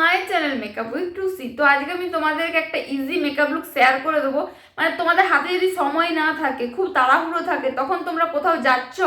My channel makeup with Tusi. তো আজকে আমি তোমাদেরকে একটা ইজি মেকআপ লুক শেয়ার করে দেবো। মানে তোমাদের হাতে যদি সময় না থাকে, খুব তাড়াহুড়ো থাকে, তখন তোমরা কোথাও যাচ্ছ,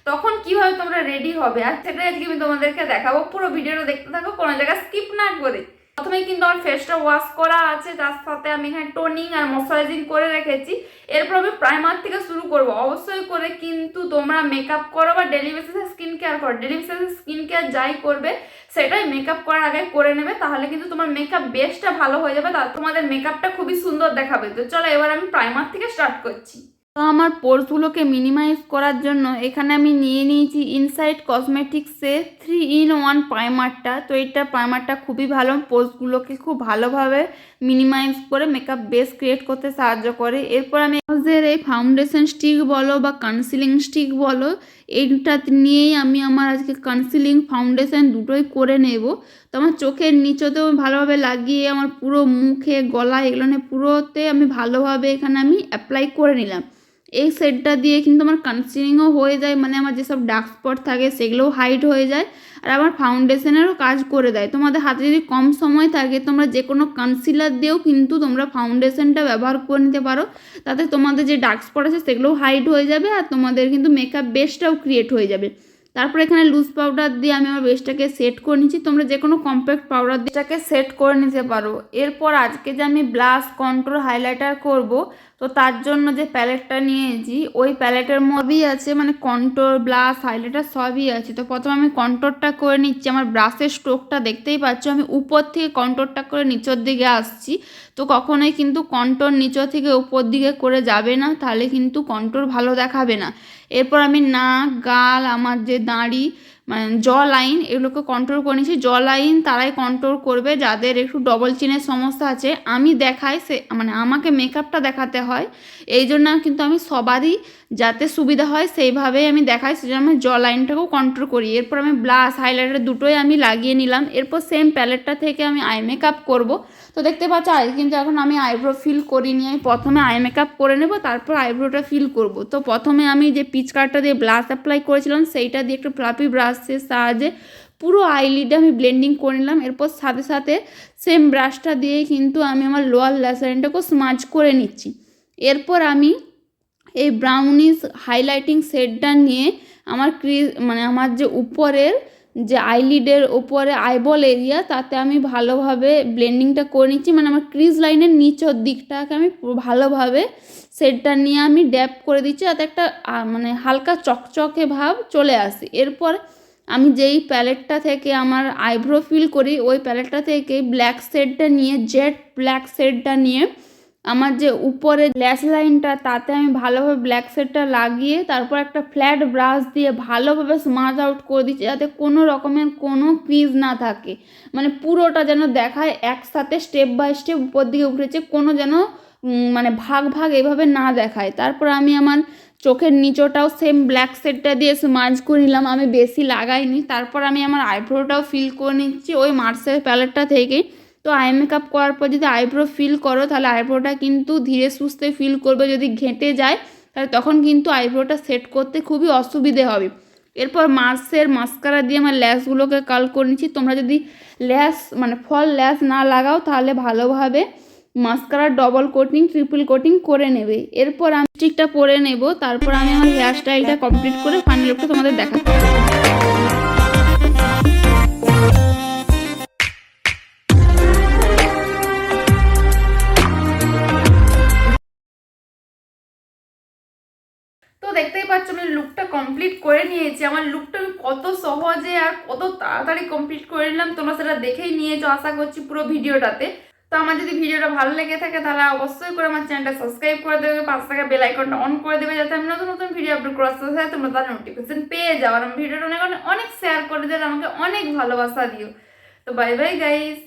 তখন কিভাবে তোমরা রেডি হবে, আর সেটাই আজকে আমি তোমাদেরকে দেখাবো। পুরো ভিডিওটা দেখতে থাকো, কোনো জায়গায় স্কিপ না করে। প্রথমেই কিন্তু আমার ফেসটা ওয়াশ করা আছে, তার সাথে আমি এখানে টোনিং আর ময়শ্চারাইজিং করে রেখেছি। এরপর আমি প্রাইমার থেকে শুরু করব। অবশ্যই করে কিন্তু তোমরা মেকআপ করো বা ডেলি বেসিসে স্কিন কেয়ার করো, ডেলি বেসিসে স্কিন কেয়ার যাই করবে সেটাই মেকআপ করার আগে করে নেবে, তাহলে কিন্তু তোমার মেকআপ বেসটা ভালো হয়ে যাবে, তাহলে তোমাদের মেকআপটা খুবই সুন্দর দেখাবে। তো চলো এবার আমি প্রাইমার থেকে স্টার্ট করছি। তো আমার পোর্সগুলোকে মিনিমাইজ করার জন্য এখানে আমি নিয়ে নিয়েছি ইনসাইড কসমেটিক্সে 3-in-1 প্রাইমারটা। তো এইটা প্রাইমারটা খুবই ভালো, পোর্সগুলোকে খুব ভালোভাবে মিনিমাইজ করে মেকআপ বেস ক্রিয়েট করতে সাহায্য করে। এরপর আমি এই ফাউন্ডেশন স্টিক বলো বা কনসিলিং স্টিক বলো, এইটা নিয়েই আমি আমার আজকে কনসিলিং ফাউন্ডেশন দুটোই করে নেব। তো আমার চোখের নিচেতেও ভালোভাবে লাগিয়ে আমার পুরো মুখে, গলা, এগুলো পুরোতে আমি ভালোভাবে এখানে আমি অ্যাপ্লাই করে নিলাম। এই সেটটা দিয়ে কিন্তু আমার কনসিলিংও হয়ে যায়, মানে আমার যেসব ডার্ক স্পট থাকে সেগুলোও হাইড হয়ে যায়, আর আমার ফাউন্ডেশনেরও কাজ করে দেয়। তোমাদের হাতে যদি কম সময় থাকে তোমরা যে কোনো কনসিলার দিয়েও কিন্তু তোমরা ফাউন্ডেশনটা ব্যবহার করে নিতে পারো, তাতে তোমাদের যে ডার্ক স্পট আছে সেগুলোও হাইড হয়ে যাবে, আর তোমাদের কিন্তু মেকআপ বেসটাও ক্রিয়েট হয়ে যাবে। তারপর এখানে লুজ পাউডার দিয়ে আমি আমার বেসটাকে সেট করে নিচ্ছি। তোমরা যে কোনো কম্প্যাক্ট পাউডার দিয়ে এটাকে সেট করে নিতে পারো। এরপর আজকে যে আমি ব্লাশ, কন্ট্রোল, হাইলাইটার করব, তো তার জন্য যে প্যালেটটা নিয়েছি ওই প্যালেটের মধ্যেই আছে মানে কন্ট্রোল, ব্লাশ, হাইলাইটার সবই আছে। তো প্রথমে আমি কন্ট্রোলটা করে নিচ্ছি। আমার ব্রাশের স্ট্রোকটা দেখতেই পাচ্ছ, আমি উপর থেকে কন্ট্রোলটা করে নিচের দিকে আসছি। তো কখনোই কিন্তু কন্ট্রোল নিচের থেকে উপর দিকে করে যাবে না, তাহলে কিন্তু কন্ট্রোল ভালো দেখাবে না। এরপর আমি নাক, গাল, আমার যে দাঁড়ি, মানে জ লাইন, এগুলোকে কন্ট্রোল করে নিয়েছি। জ লাইন তারাই কন্ট্রোল করবে যাদের একটু ডবল চিনের সমস্যা আছে। আমি দেখাই সে মানে আমাকে মেকআপটা দেখাতে হয়, এই জন্য কিন্তু আমি সবারই যাতে সুবিধা হয় সেইভাবেই আমি দেখাই, সেজন্য আমি জ লাইনটাকেও কন্ট্রোল করি। এরপর আমি ব্লাশ, হাইলাইটার দুটোই আমি লাগিয়ে নিলাম। এরপর সেম প্যালেটটা থেকে আমি আই মেকআপ করব। তো দেখতে পাচ্ছ কিন্তু এখন আমি আইব্রো ফিল করিনি, আমি প্রথমে আই মেকআপ করে নেব, তারপর আইব্রোটা ফিল করব। তো প্রথমে আমি যে পিচকারটা দিয়ে ব্লাশ অ্যাপ্লাই করেছিলাম সেইটা দিয়ে একটু ফ্লাফি ব্রাশের সাহায্যে পুরো আইলিডে আমি ব্লেন্ডিং করে নিলাম। এরপর সাথে সাথে সেম ব্রাশটা দিয়েই কিন্তু আমি আমার লোয়ার ল্যাশ লাইনটাকেও স্মাজ করে নিচ্ছি। এরপর আমি এই ব্রাউনিশ হাইলাইটিং শেডটা নিয়ে আমার মানে আমার যে উপরের যে আইলিডের ওপরে আইবল এরিয়া, তাতে আমি ভালোভাবে ব্লেন্ডিংটা করে নিচ্ছি। মানে আমার ক্রিজ লাইনের নিচের দিকটাকে আমি ভালোভাবে শেডটা নিয়ে আমি ড্যাপ করে দিচ্ছি, যাতে একটা মানে হালকা চকচকে ভাব চলে আসে। এরপর আমি যেই প্যালেটটা থেকে আমার আইব্রো ফিল করি ওই প্যালেটটা থেকে ব্ল্যাক শেডটা নিয়ে, জেড ব্ল্যাক শেডটা নিয়ে আমার যে উপরে ল্যাশ লাইনটা তাতে আমি ভালোভাবে ব্ল্যাক শেডটা লাগিয়ে তারপর একটা ফ্ল্যাট ব্রাশ দিয়ে ভালোভাবে স্মাজ আউট করে দিচ্ছি, যাতে কোনো রকমের কোনো ক্রিজ না থাকে, মানে পুরোটা যেন দেখায় একসাথে স্টেপ বাই স্টেপ উপর দিকে উঠেছে, কোনো যেন মানে ভাগ ভাগ এভাবে না দেখায়। তারপর আমি আমার চোখের নিচটাও সেম ব্ল্যাক শেডটা দিয়ে স্মাজ করে নিলাম, আমি বেশি লাগাইনি। তারপর আমি আমার আইব্রোটাও ফিল করে নিচ্ছি ওই মার্সের প্যালেটটা থেকেই। তো আই মেকআপ করার পর যদি আইব্রো ফিল করো তাহলে আইব্রোটা কিন্তু ধীরে সুস্থে ফিল করবে, যদি ঘেঁটে যায় তাহলে তখন কিন্তু আইব্রোটা সেট করতে খুবই অসুবিধে হবে। এরপর মার্সের মাস্কারা দিয়ে আমার ল্যাশগুলোকে কাল করে নিচ্ছি। তোমরা যদি ল্যাশ মানে ফল ল্যাশ না লাগাও তাহলে ভালোভাবে mascara double coating, triple coating করে নেবে। এরপর আমি স্টিকটা পরে নেব, তারপর আমি আমার হেয়ার স্টাইলটা কমপ্লিট করে ফাইনাল লুকটা তোমাদের দেখাচ্ছি। তো দেখতেই পাচ্ছ আমি লুকটা কমপ্লিট করে নিয়েছি। আমার লুকটা আমি কত সহজে আর কত তাড়াতাড়ি কমপ্লিট করে নিলাম, তোমরা সেটা দেখেই নিয়েছো আশা করছি পুরো ভিডিওটাতে। তো আমার যদি ভিডিওটা ভালো লেগে থাকে তাহলে অবশ্যই করে আমার চ্যানেলটা সাবস্ক্রাইব করে দেবে, পাশ থেকে বেল আইকনটা অন করে দেবে, যাতে আমি নতুন নতুন ভিডিও আপলোড করার সাথে সাথে তোমরা তার নোটিফিকেশন পেয়ে যাও। আর আমি ভিডিওটা অনেক অনেক শেয়ার করে দিও, আমাকে অনেক ভালোবাসা দিও। তো বাই বাই গাইস।